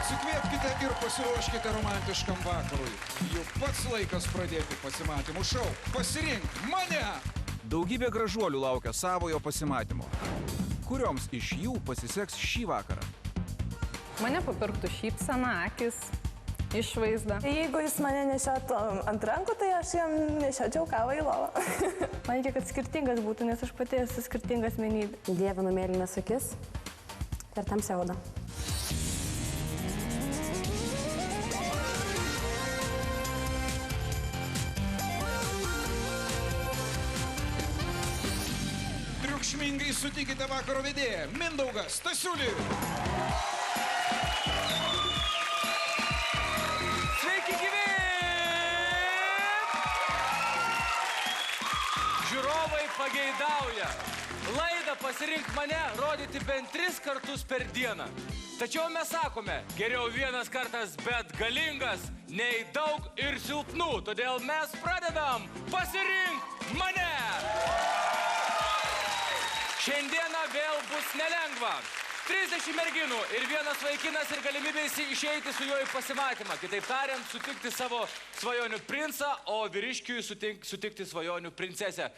Atsikvėpkite ir pasiruoškite romantiškam vakarui. Juk pats laikas pradėti pasimatymų šou. Pasirink mane! Daugybė gražuolių laukia savojo pasimatymo. Kurioms iš jų pasiseks šį vakarą? Mane papirktų šypsena, akis, išvaizda. Jeigu jis mane nešiotų ant rankų, tai aš jam nešiočiau kavą į lovą. Man reikia, kad skirtingas būtų, nes aš pati esu skirtinga asmenybė. Dievinu mėlynas akis ir tamsią odą. Triukšmingai sutikite vakaro vedėją Mindaugą Stasiulį. Sveiki gyvi! Žiūrovai pageidauja laidą Pasirink mane rodyti bent 3 kartus per dieną. Tačiau mes sakome, geriau vienas kartas, bet galingas, nei daug ir silpnų. Todėl mes pradedam Pasirink mane! Šiandieną vėl bus nelengva. 30 merginų ir vienas vaikinas ir galimybė išeiti su juo į pasimatymą. Kitaip tariant, sutikti savo svajonių princą, o vyriškiui sutikti svajonių princesę.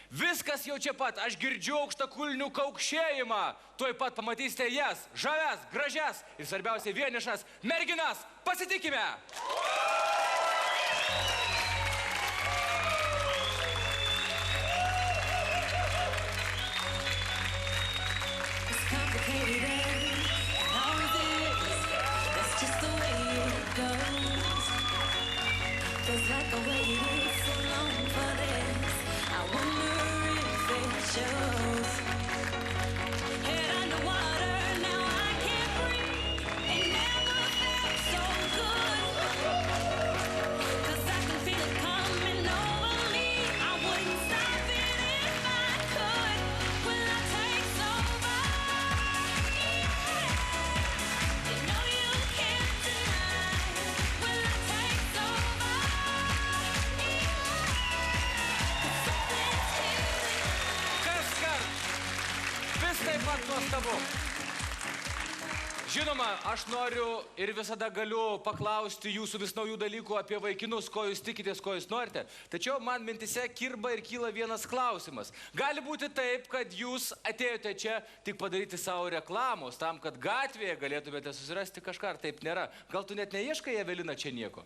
Viskas jau čia pat. Aš girdžiu aukštakulnių kaukšėjimą. Tuoj pat pamatysite jas, žavias, gražias ir svarbiausiai vienišas merginas. Pasitikime! Žinoma, aš noriu ir visada galiu paklausti jūsų vis naujų dalykų apie vaikinus, ko jūs tikitės, ko jūs norite. Tačiau man mintise kirba ir kyla vienas klausimas. Gali būti taip, kad jūs atėjote čia tik padaryti savo reklamos, tam, kad gatvėje galėtumėte susirasti kažką, ar taip nėra. Gal tu net neieškai, Evelina, čia nieko?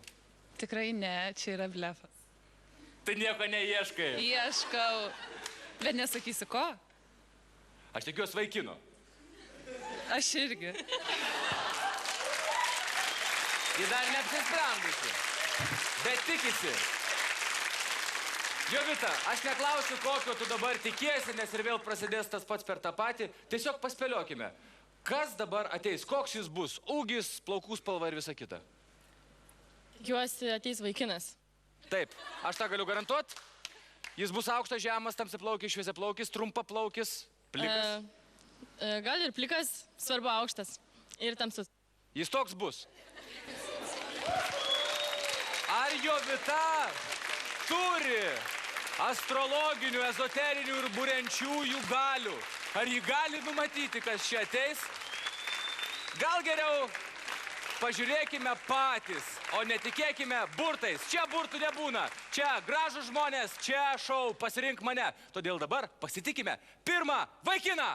Tikrai ne, čia yra blefas. Tai nieko neieškai. Ieškau, bet nesakysiu ko. Aš tikiuosi vaikino. Aš irgi. Ji dar neapsisprendusi, bet tikisi. Jovita, aš neklausiu, kokio tu dabar tikiesi, nes ir vėl prasidės tas pats per tą patį. Tiesiog paspėliokime, kas dabar ateis, koks jis bus, ūgis, plaukų spalva ir visa kita. Tikiuosi ateis vaikinas. Taip, aš tą galiu garantuot. Jis bus aukštas, žemas, tamsiaplaukis, šviesiaplaukis, trumpaplaukis, plikas. Gal ir plikas, svarbu aukštas ir tamsus. Jis toks bus. Ar Jovita turi astrologinių, ezoterinių ir buriančiųjų galių? Ar ji gali numatyti, kas čia ateis? Gal geriau pažiūrėkime patys, o netikėkime burtais. Čia burtų nebūna. Čia gražūs žmonės, čia šou Pasirink mane. Todėl dabar pasitikime pirmą vaikiną.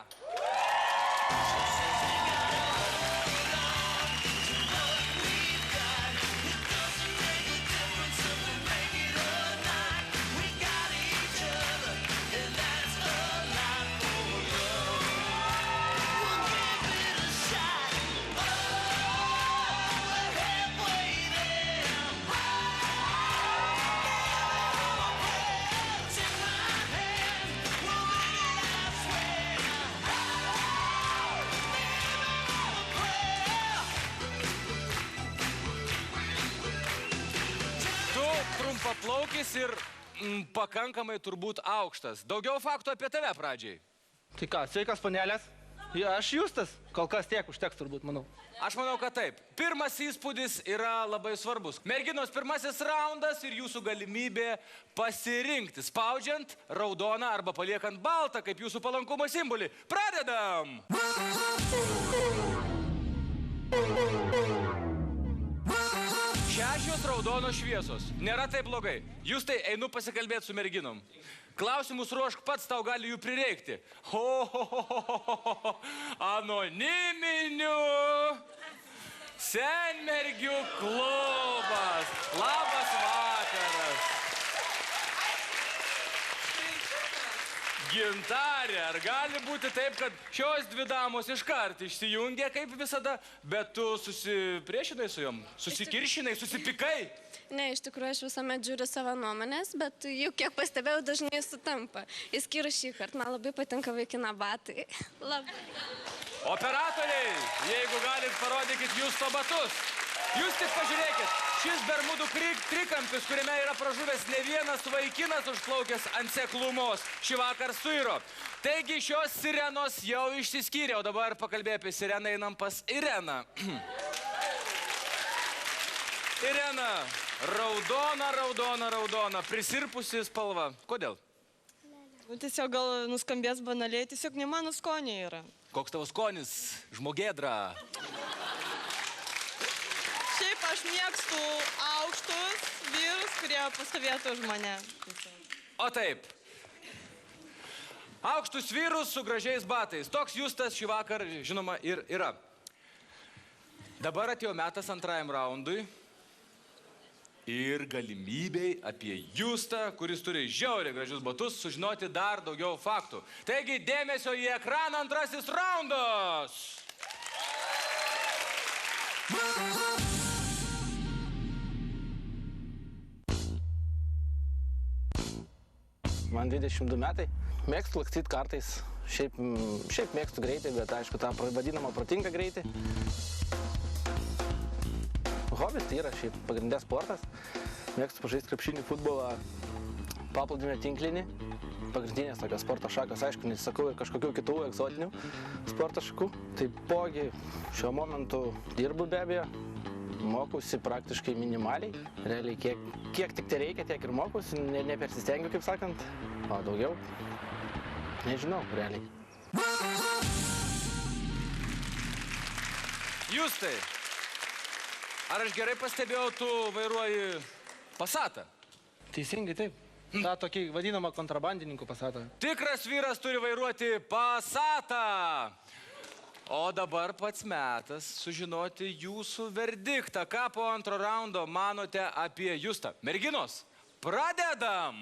Trumpaplaukis ir pakankamai turbūt aukštas. Daugiau faktų apie tave pradžiai. Tai ką, sveikas panelės? Aš Justas. Kol kas tiek užteks turbūt, manau. Aš manau, kad taip. Pirmas įspūdis yra labai svarbus. Merginos, pirmasis raundas ir jūsų galimybė pasirinkti, spaudžiant raudoną arba paliekant baltą, kaip jūsų palankumo simbolį. Pradedam! Šešios raudonos šviesos. Nėra taip blogai. Jūs tai einu pasikalbėti su merginom. Klausimus ruošk pats, tau gali jų prireikti. Anoniminių senmergių klubas. Labas vakaras. Gintarė, ar gali būti taip, kad šios dvi damos iškart išsijungė kaip visada, bet tu susipriešinai su jom? Susikiršinai, susipikai? Ne, iš tikrųjų aš visuomet žiūriu savo nuomonės, bet jų, kiek pastebėjau, dažnai sutampa. Išskyrus šį kartą, man labai patinka vaikino batai. Labai. Operatoriai, jeigu galit, parodykit jūs to batus. Jūs tik pažiūrėkit, šis bermudų trikampis, kuriame yra pražuvęs ne vienas vaikinas užplaukęs ant seklumos, šį vakar suiro. Taigi šios sirenos jau išsiskyrė, o dabar pakalbėjome apie sireną, einam pas Ireną. Irena, raudona, raudona, raudona, prisirpusi spalva. Kodėl? Tiesiog gal nuskambės banaliai, tiesiog ne mano skonė yra. Koks tavo skonis, žmogėdra? Šiaip aš mėgstu aukštus vyrus, kurie pastovėtų už mane. O taip. Aukštus vyrus su gražiais batais. Toks Justas šį vakar, žinoma, ir yra. Dabar atėjo metas antrajam raundui. Ir galimybei apie Justą, kuris turi žiauriai gražius batus, sužinoti dar daugiau faktų. Taigi, dėmesio į ekraną, antrasis raundas! Man 22 metai. Mėgstu lakstyti kartais. Šiaip mėgstu greitį, bet aišku, tą vadinamą protingą greitį. Hobis tai yra šiaip pagrindė sportas. Mėgstu pažaisti krepšinį, futbolą, paplūdimio tinklinį. Pagrindinės tokios sporto šakos, aišku, nesakau ir kažkokių kitų egzotinių sporto šakų. Taipogi šiuo momentu dirbu be abejo, mokausi praktiškai minimaliai. Realiai kiek tik tai reikia, tiek ir mokausi, nepersistengiu, kaip sakant, o daugiau nežinau, realiai. Justai, ar aš gerai pastebėjau, tu vairuoji Passatą? Teisingai, taip. Ta tokį vadinamą kontrabandininkų Passatą. Tikras vyras turi vairuoti Passatą. O dabar pats metas sužinoti jūsų verdiktą. Ką po antro raundo manote apie Justą? Merginos, pradedam!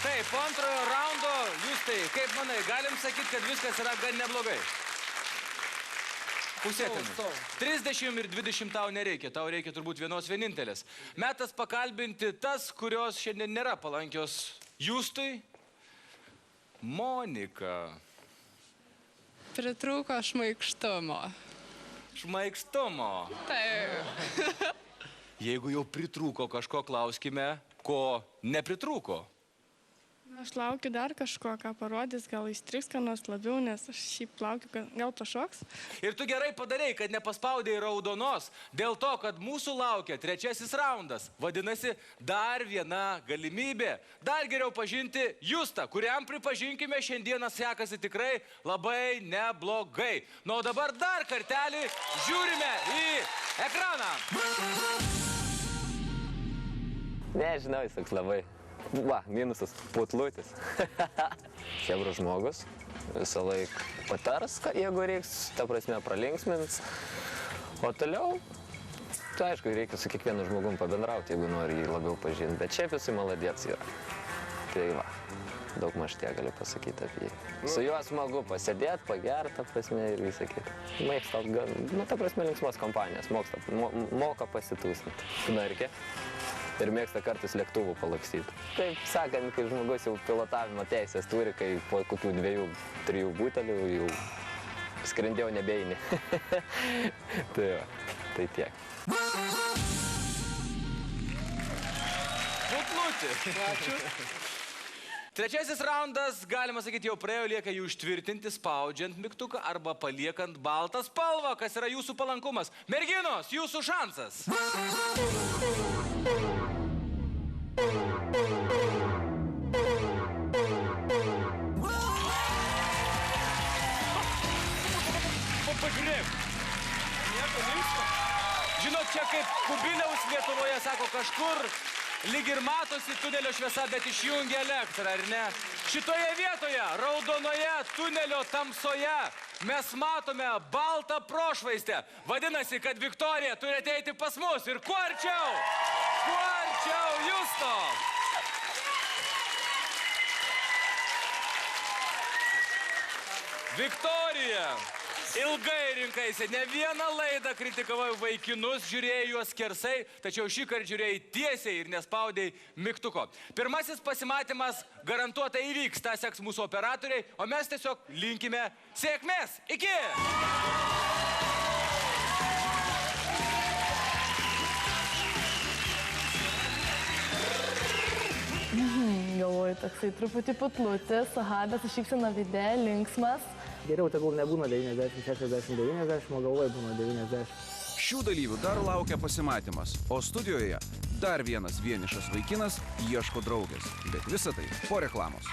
Taip, po antrojo raundo, Justai, kaip manai, galim sakyti, kad viskas yra gan neblogai? Pusėtinai. 30 ir 20 tau nereikia, tau reikia turbūt vienos vienintelės. Metas pakalbinti tas, kurios šiandien nėra palankios Justui. Monika. Pritrūko šmaikštumo. Šmaikštumo. Taip. Jeigu jau pritrūko kažko, klauskime, ko nepritrūko. Aš laukiu dar kažko, ką parodys, gal įstriks ką nors labiau, nes aš šiaip laukiu, gal pašoks. Ir tu gerai padarei, kad nepaspaudėjai raudonos, dėl to, kad mūsų laukia trečiasis raundas. Vadinasi, dar viena galimybė. Dar geriau pažinti Justą, kuriam, pripažinkime, šiandieną sekasi tikrai labai neblogai. Nu, o dabar dar kartelį žiūrime į ekraną. Nežinau, jis toks labai. Va, minusas, putlutis. Chebro žmogus, visą laiką patars, jeigu reiks, ta prasme pralinksmins. O toliau, tai aišku, reikia su kiekvienu žmogum pabendrauti, jeigu nori jį labiau pažinti. Bet šiaip jisai maladėts yra. Tai va, daug maž tiek galiu pasakyti apie jį. Su juo smagu pasėdėti, pagerti, ta prasme, ir visą kitą. Mėgsta, nu, ta prasme, linksmos kompanijos, moka pasitūsnti. Knarkė. Ir mėgsta kartais lėktuvų palakstyti. Taip sakant, kai žmogus jau pilotavimo teisės turi, kai po kokių 2-3 butelių jau skrendėjau nebeini. Tai va, tai tiek. Putluti. Ačiū. Trečiasis raundas, galima sakyti, jau praėjo, lieka jų užtvirtinti, spaudžiant mygtuką arba paliekant baltą spalvą, kas yra jūsų palankumas. Merginos, jūsų šansas. Pagrėk. Nieko linksmo. Žinot, čia kaip Kubiliaus Lietuvoje sako kažkur, lyg ir matosi tunelio šviesa, bet išjungia elektrą, ar ne? Šitoje vietoje, raudonoje tunelio tamsoje, mes matome baltą prošvaistę. Vadinasi, kad Viktorija turi ateiti pas mus ir kuo arčiau, Justo. Viktorija, ilgai rinkaisi, ne vieną laidą kritikavai vaikinus, žiūrėjai juos skersai, tačiau šį kartą žiūrėjai tiesiai ir nespaudėjai mygtuko. Pirmasis pasimatymas garantuotai įvyks, tą seks mūsų operatoriai, o mes tiesiog linkime sėkmės. Iki! Galvoju, toksai truputį putlutis, aha, bet su šypsena vide, linksmas. Geriau tegul nebūna 90, 60, 90, o galvoje būna 90. Šių dalyvių dar laukia pasimatymas, o studijoje dar vienas vienišas vaikinas ieško draugės. Bet visa tai po reklamos.